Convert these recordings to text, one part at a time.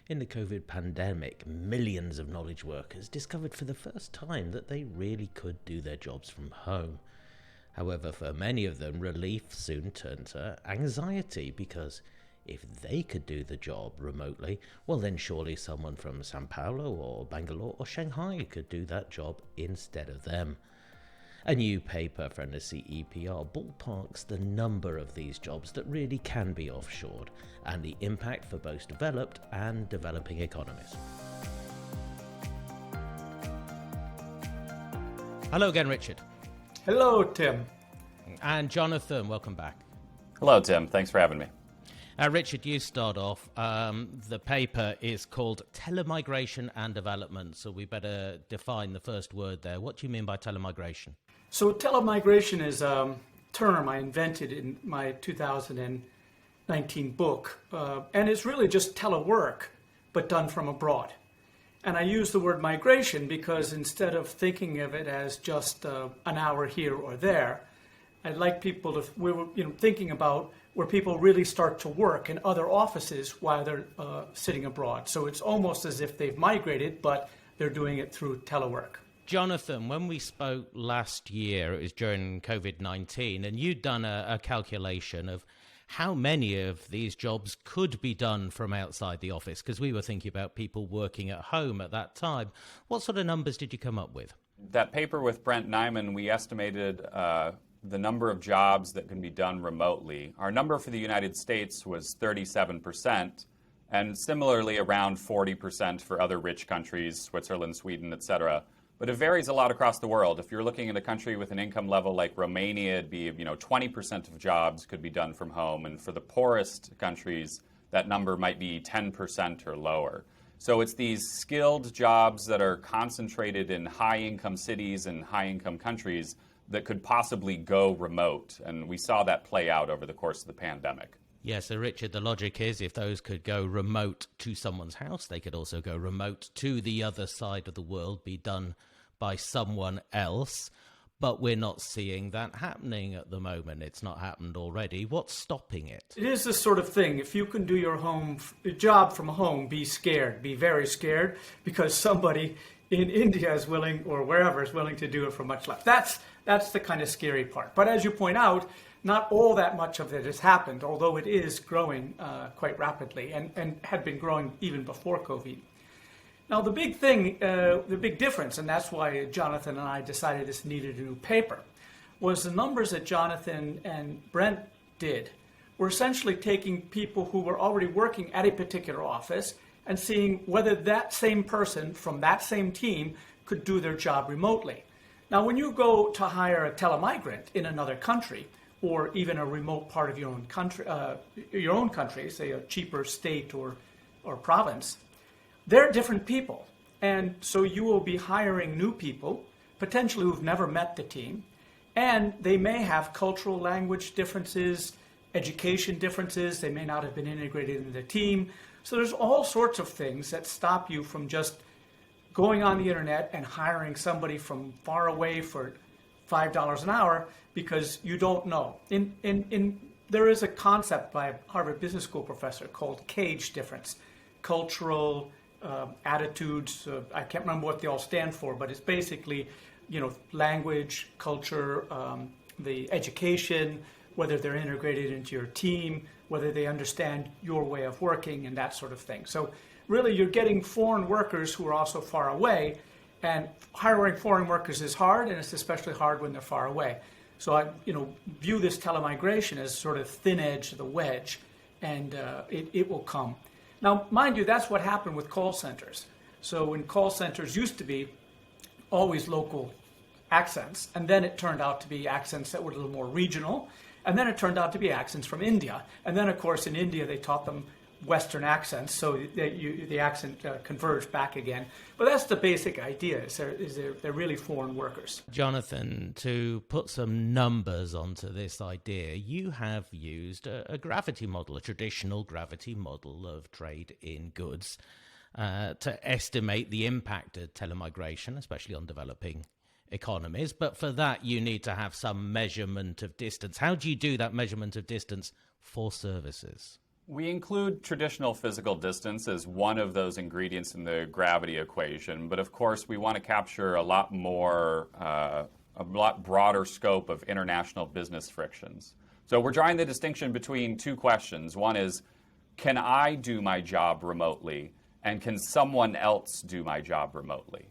In the COVID pandemic, millions of knowledge workers discovered for the first time that they really could do their jobs from home. However, for many of them, relief soon turned to anxiety because if they could do the job remotely, well then surely someone from Sao Paulo or Bangalore or Shanghai could do that job instead of them. A new paper from the CEPR ballparks the number of these jobs that really can be offshored and the impact for both developed and developing economies. Hello again, Richard. Hello, Tim. And Jonathan, welcome back. Hello, Tim. Thanks for having me. Richard, you start off. The paper is called Telemigration and Development, so we better define the first word there. What do you mean by telemigration? So telemigration is a term I invented in my 2019 book, and it's really just telework, but done from abroad. And I use the word migration because instead of thinking of it as just an hour here or there, I'd like people to, we were thinking about where people really start to work in other offices while they're sitting abroad. So it's almost as if they've migrated, but they're doing it through telework. Jonathan, when we spoke last year, it was during COVID-19, and you'd done a calculation of how many of these jobs could be done from outside the office, because we were thinking about people working at home at that time. What sort of numbers did you come up with? That paper with Brent Nyman, we estimated the number of jobs that can be done remotely. Our number for the United States was 37%, and similarly around 40% for other rich countries, Switzerland, Sweden, etc. But it varies a lot across the world. If you're looking at a country with an income level like Romania, it'd be 20% of jobs could be done from home. And for the poorest countries, that number might be 10% or lower. So it's these skilled jobs that are concentrated in high-income cities and high-income countries that could possibly go remote. And we saw that play out over the course of the pandemic. Yeah, so Richard, the logic is if those could go remote to someone's house, they could also go remote to the other side of the world, be done by someone else. But we're not seeing that happening at the moment. It's not happened already. What's stopping it? It is this sort of thing. If you can do your job from home, be scared, be very scared, because somebody in India is willing, or wherever is willing to do it for much less. That's the kind of scary part. But as you point out, not all that much of it has happened, although it is growing quite rapidly and had been growing even before COVID. Now, the big thing, the big difference, and that's why Jonathan and I decided this needed a new paper, was the numbers that Jonathan and Brent did were essentially taking people who were already working at a particular office and seeing whether that same person from that same team could do their job remotely. Now, when you go to hire a telemigrant in another country, or even a remote part of your own country, say a cheaper state or province, they're different people. And so you will be hiring new people, potentially who've never met the team, and they may have cultural language differences, education differences, they may not have been integrated into the team. So there's all sorts of things that stop you from just going on the internet and hiring somebody from far away for $5 an hour because you don't know. There is a concept by a Harvard Business School professor called cage difference, cultural attitudes. I can't remember what they all stand for, but it's basically, language, culture, the education, whether they're integrated into your team, whether they understand your way of working, and that sort of thing. So really, you're getting foreign workers who are also far away. And hiring foreign workers is hard, and it's especially hard when they're far away. So I, view this telemigration as sort of thin edge of the wedge, and it will come. Now, mind you, that's what happened with call centers. So when call centers used to be always local accents, and then it turned out to be accents that were a little more regional, and then it turned out to be accents from India. And then, of course, in India, they taught them Western accents, so the accent converged back again. But that's the basic idea, is they're really foreign workers. Jonathan, to put some numbers onto this idea, you have used a gravity model, a traditional gravity model of trade in goods, to estimate the impact of telemigration, especially on developing economies. But for that, you need to have some measurement of distance. How do you do that measurement of distance for services? We include traditional physical distance as one of those ingredients in the gravity equation, but of course we want to capture a lot more, a lot broader scope of international business frictions. So we're drawing the distinction between two questions. One is, can I do my job remotely, and can someone else do my job remotely?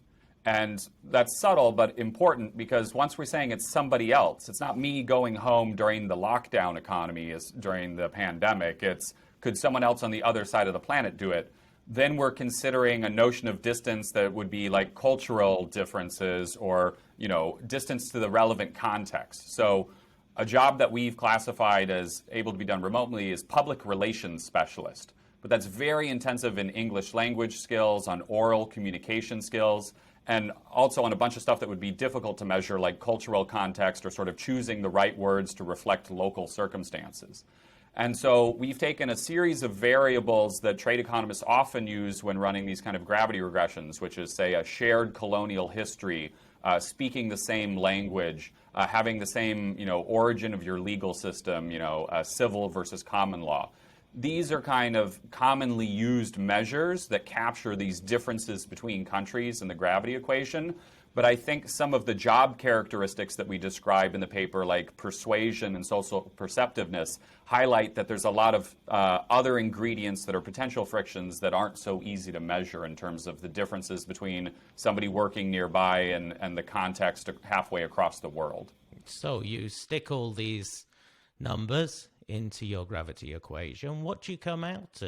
And that's subtle but important, because once we're saying it's somebody else, it's not me going home during the lockdown economy during the pandemic. It's, could someone else on the other side of the planet do it? Then we're considering a notion of distance that would be like cultural differences or, distance to the relevant context. So a job that we've classified as able to be done remotely is public relations specialist. But that's very intensive in English language skills, on oral communication skills, and also on a bunch of stuff that would be difficult to measure, like cultural context or sort of choosing the right words to reflect local circumstances. And so we've taken a series of variables that trade economists often use when running these kind of gravity regressions, which is, say, a shared colonial history, speaking the same language, having the same origin of your legal system, civil versus common law. These are kind of commonly used measures that capture these differences between countries in the gravity equation. But I think some of the job characteristics that we describe in the paper, like persuasion and social perceptiveness, highlight that there's a lot of other ingredients that are potential frictions that aren't so easy to measure in terms of the differences between somebody working nearby and the context halfway across the world. So you stick all these numbers into your gravity equation. What do you come out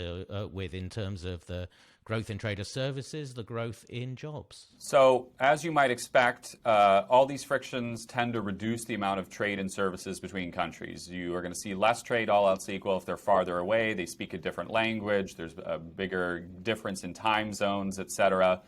with in terms of the growth in trade or services, the growth in jobs? So, as you might expect, all these frictions tend to reduce the amount of trade and services between countries. You are going to see less trade, all else equal, if they're farther away, they speak a different language, there's a bigger difference in time zones, etc.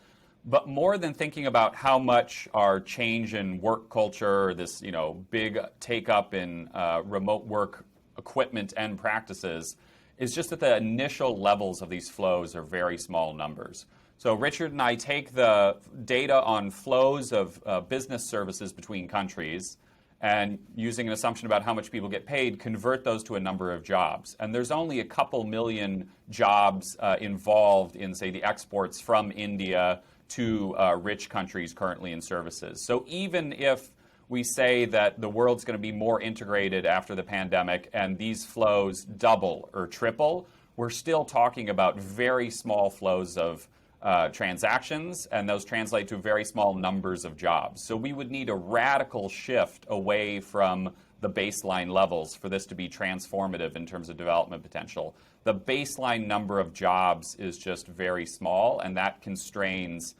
But more than thinking about how much our change in work culture, this big take-up in remote work equipment and practices, is just that the initial levels of these flows are very small numbers. So Richard and I take the data on flows of business services between countries and, using an assumption about how much people get paid, convert those to a number of jobs. And there's only a couple million jobs involved in, say, the exports from India to rich countries currently in services. So even if we say that the world's going to be more integrated after the pandemic and these flows double or triple, we're still talking about very small flows of transactions, and those translate to very small numbers of jobs. So we would need a radical shift away from the baseline levels for this to be transformative in terms of development potential. The baseline number of jobs is just very small, and that constrains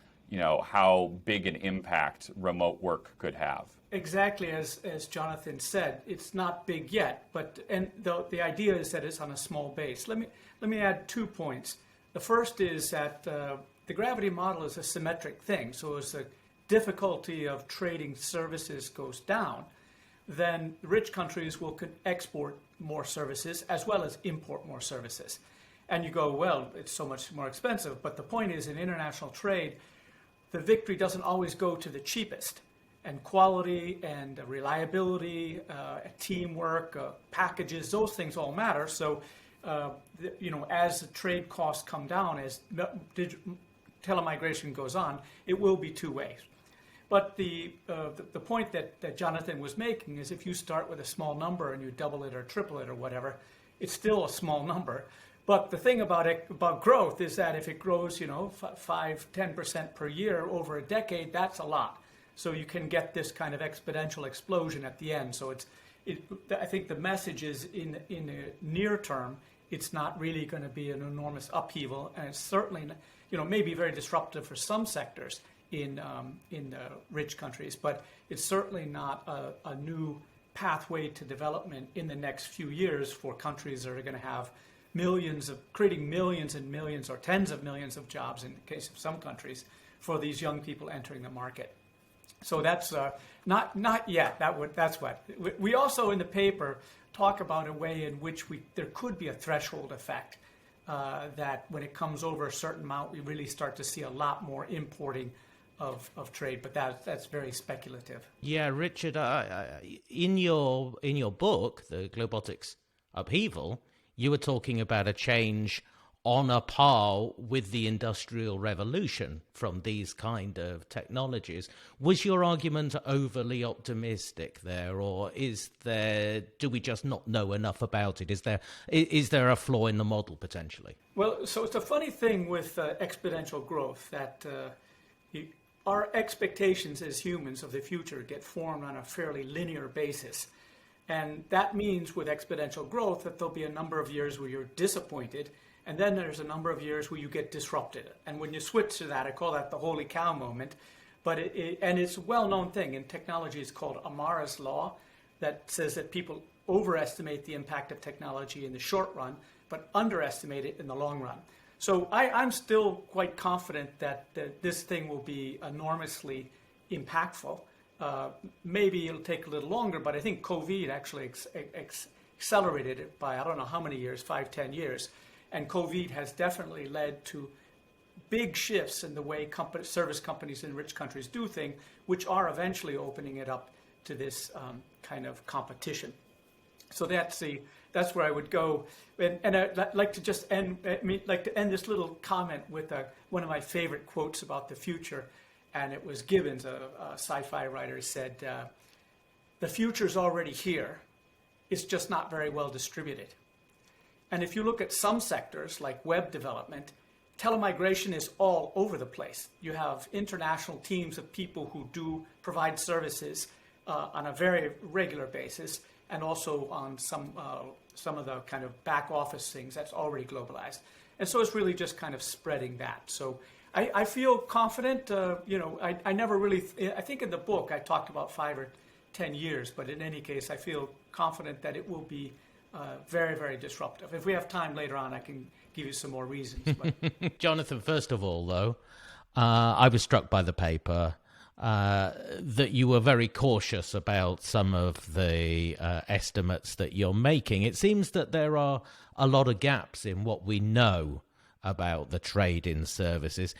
how big an impact remote work could have. Exactly as Jonathan said, it's not big yet, and the idea is that it's on a small base. Let me add 2 points. The first is that the gravity model is a symmetric thing. So as the difficulty of trading services goes down, then rich countries will export more services as well as import more services. And you go, well, it's so much more expensive. But the point is, in international trade, the victory doesn't always go to the cheapest. And quality and reliability, teamwork, packages, those things all matter. So, as the trade costs come down, as telemigration goes on, it will be two ways. But the point that Jonathan was making is, if you start with a small number and you double it or triple it or whatever, it's still a small number. But the thing about growth is that if it grows, 5-10% per year over a decade, that's a lot. So you can get this kind of exponential explosion at the end. So I think the message is, in the near term, it's not really going to be an enormous upheaval, and it's certainly, may be very disruptive for some sectors in rich countries, but it's certainly not a new pathway to development in the next few years for countries that are going to have creating millions and millions or tens of millions of jobs in the case of some countries for these young people entering the market. So that's not yet. That's what we also in the paper talk about, a way in which there could be a threshold effect, that when it comes over a certain amount, we really start to see a lot more importing of trade. But that's very speculative. Yeah, Richard, in your book, The Globotics Upheaval, you were talking about a change on a par with the Industrial Revolution from these kind of technologies. Was your argument overly optimistic there, or do we just not know enough about it? Is there a flaw in the model potentially? Well, so it's a funny thing with exponential growth that our expectations as humans of the future get formed on a fairly linear basis. And that means with exponential growth that there'll be a number of years where you're disappointed, and then there's a number of years where you get disrupted. And when you switch to that, I call that the holy cow moment. But it's a well-known thing in technology. It's called Amara's law, that says that people overestimate the impact of technology in the short run, but underestimate it in the long run. So I'm still quite confident that this thing will be enormously impactful. Maybe it'll take a little longer, but I think COVID actually accelerated it by I don't know how many years, 5-10 years. And COVID has definitely led to big shifts in the way service companies in rich countries do things, which are eventually opening it up to this kind of competition. So that's where I would go. And I'd like to just end this little comment with one of my favorite quotes about the future. And it was Gibbons, a sci-fi writer, said, "The future's already here. It's just not very well distributed." And if you look at some sectors like web development, telemigration is all over the place. You have international teams of people who do provide services on a very regular basis, and also on some of the kind of back office things that's already globalized. And so it's really just kind of spreading that. So I feel confident. I never really, I think in the book I talked about 5 or 10 years, but in any case, I feel confident that it will be very, very disruptive. If we have time later on, I can give you some more reasons. But. Jonathan, first of all, though, I was struck by the paper that you were very cautious about some of the estimates that you're making. It seems that there are a lot of gaps in what we know about the trade in services.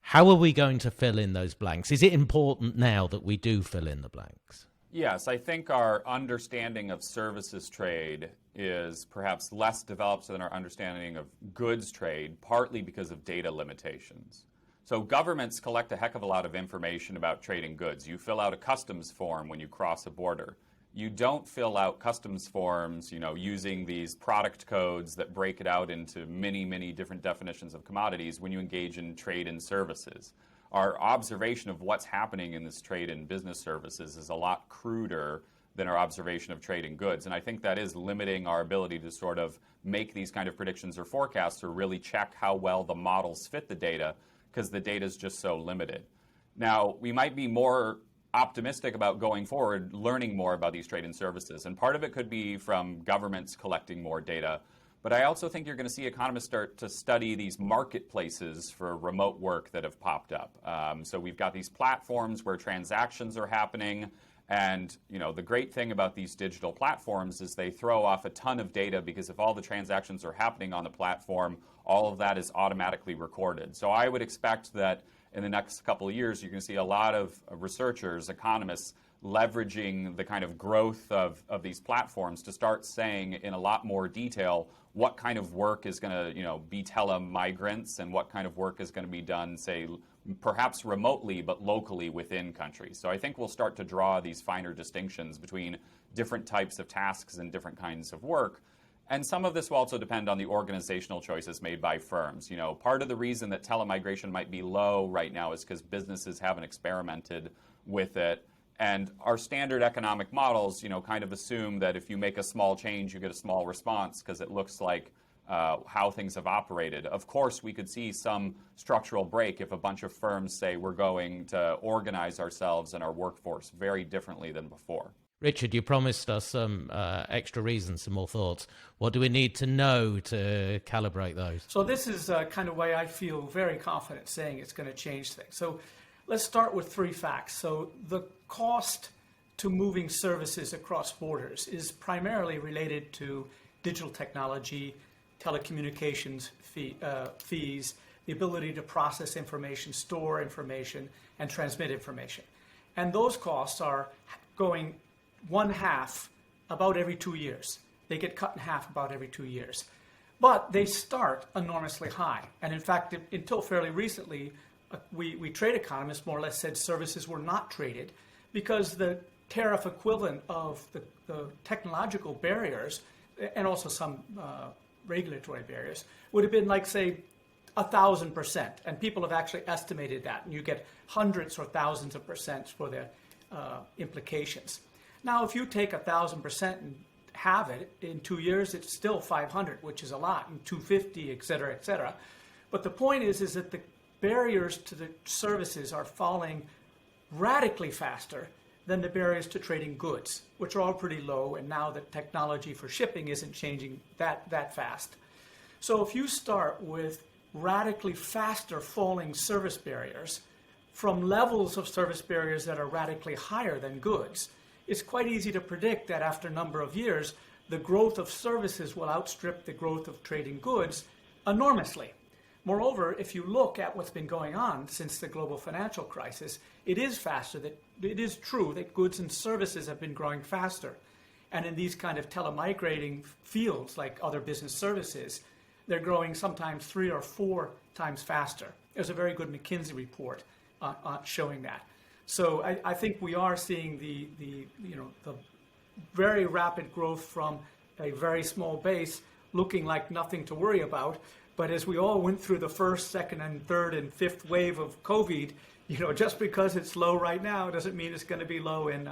How are we going to fill in those blanks? Is it important now that we do fill in the blanks? Yes, I think our understanding of services trade is perhaps less developed than our understanding of goods trade, partly because of data limitations. So governments collect a heck of a lot of information about trading goods. You fill out a customs form when you cross a border. You don't fill out customs forms, using these product codes that break it out into many, many different definitions of commodities when you engage in trade and services. Our observation of what's happening in this trade and business services is a lot cruder than our observation of trade and goods. And I think that is limiting our ability to sort of make these kind of predictions or forecasts or really check how well the models fit the data, because the data is just so limited. Now, we might be more optimistic about going forward, learning more about these trade and services. And part of it could be from governments collecting more data. But I also think you're going to see economists start to study these marketplaces for remote work that have popped up. So we've got these platforms where transactions are happening. And the great thing about these digital platforms is they throw off a ton of data, because if all the transactions are happening on the platform, all of that is automatically recorded. So I would expect that in the next couple of years, you're going to see a lot of researchers, economists, leveraging the kind of growth of these platforms to start saying in a lot more detail what kind of work is going to be telemigrants and what kind of work is going to be done, say, perhaps remotely but locally within countries. So I think we'll start to draw these finer distinctions between different types of tasks and different kinds of work. And some of this will also depend on the organizational choices made by firms. Part of the reason that telemigration might be low right now is because businesses haven't experimented with it. And our standard economic models, kind of assume that if you make a small change, you get a small response because it looks like how things have operated. Of course, we could see some structural break if a bunch of firms say we're going to organize ourselves and our workforce very differently than before. Richard, you promised us some extra reasons, some more thoughts. What do we need to know to calibrate those? So this is kind of why I feel very confident saying it's going to change things. So let's start with 3 facts. So the cost to moving services across borders is primarily related to digital technology, telecommunications fees, the ability to process information, store information, and transmit information. And those costs are going 1/2 about every 2 years. They get cut in half about every 2 years. But they start enormously high. And in fact, until fairly recently, we trade economists more or less said services were not traded because the tariff equivalent of the technological barriers and also some regulatory barriers would have been like, say, 1,000%. And people have actually estimated that. And you get hundreds or thousands of percents for the implications. Now, if you take 1,000% and have it in 2 years, it's still 500, which is a lot, and 250, et cetera, et cetera. But the point is that the barriers to the services are falling radically faster than the barriers to trading goods, which are all pretty low, and now the technology for shipping isn't changing that fast. So if you start with radically faster falling service barriers from levels of service barriers that are radically higher than goods, it's quite easy to predict that after a number of years, the growth of services will outstrip the growth of trading goods enormously. Moreover, if you look at what's been going on since the global financial crisis, it is true that goods and services have been growing faster. And in these kind of telemigrating fields like other business services, they're growing sometimes 3 or 4 times faster. There's a very good McKinsey report showing that. So I think we are seeing the very rapid growth from a very small base looking like nothing to worry about. But as we all went through the first, second, and third, and fifth wave of COVID, just because it's low right now doesn't mean it's going to be low in,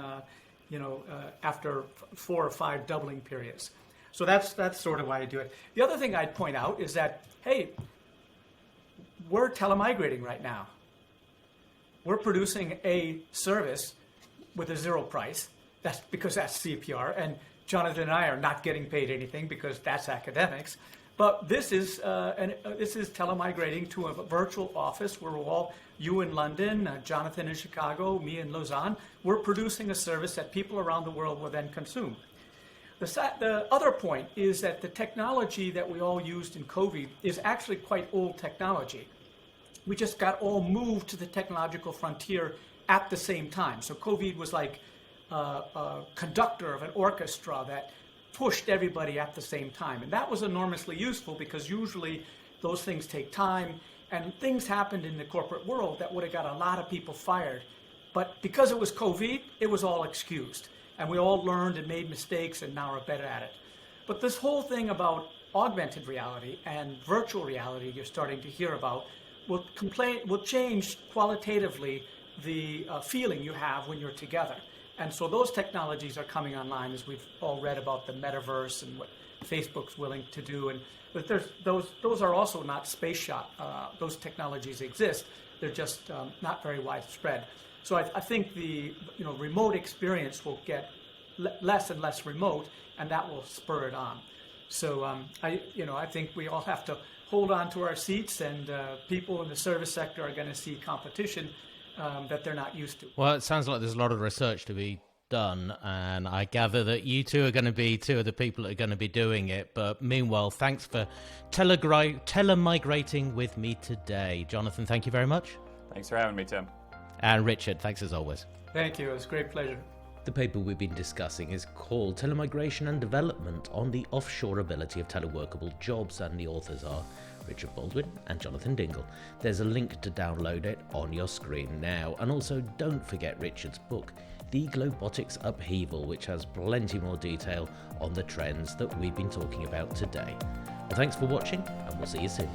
after 4 or 5 doubling periods. So that's sort of why I do it. The other thing I'd point out is that, hey, we're telemigrating right now. We're producing a service with a zero price. That's because that's CEPR, and Jonathan and I are not getting paid anything because that's academics. But this is telemigrating to a virtual office where we're all, you in London, Jonathan in Chicago, me in Lausanne. We're producing a service that people around the world will then consume. The other point is that the technology that we all used in COVID is actually quite old technology. We just got all moved to the technological frontier at the same time. So COVID was like a conductor of an orchestra that pushed everybody at the same time. And that was enormously useful because usually those things take time and things happened in the corporate world that would have got a lot of people fired. But because it was COVID, it was all excused. And we all learned and made mistakes and now are better at it. But this whole thing about augmented reality and virtual reality you're starting to hear about will change qualitatively the feeling you have when you're together. And so those technologies are coming online, as we've all read about the metaverse and what Facebook's willing to do. But those are also not space shot. Those technologies exist. They're just not very widespread. So I think the remote experience will get less and less remote, and that will spur it on. So I think we all have to hold on to our seats, and people in the service sector are going to see competition that they're not used to. Well, it sounds like there's a lot of research to be done, and I gather that you two are going to be two of the people that are going to be doing it. But meanwhile, thanks for telemigrating with me today. Jonathan, thank you very much. Thanks for having me, Tim. And Richard, thanks as always. Thank you. It was a great pleasure. The paper we've been discussing is called Telemigration and Development on the Offshore Ability of Teleworkable Jobs, and the authors are Richard Baldwin and Jonathan Dingel. There's a link to download it on your screen now. And also don't forget Richard's book, The Globotics Upheaval, which has plenty more detail on the trends that we've been talking about today. Well, thanks for watching, and we'll see you soon.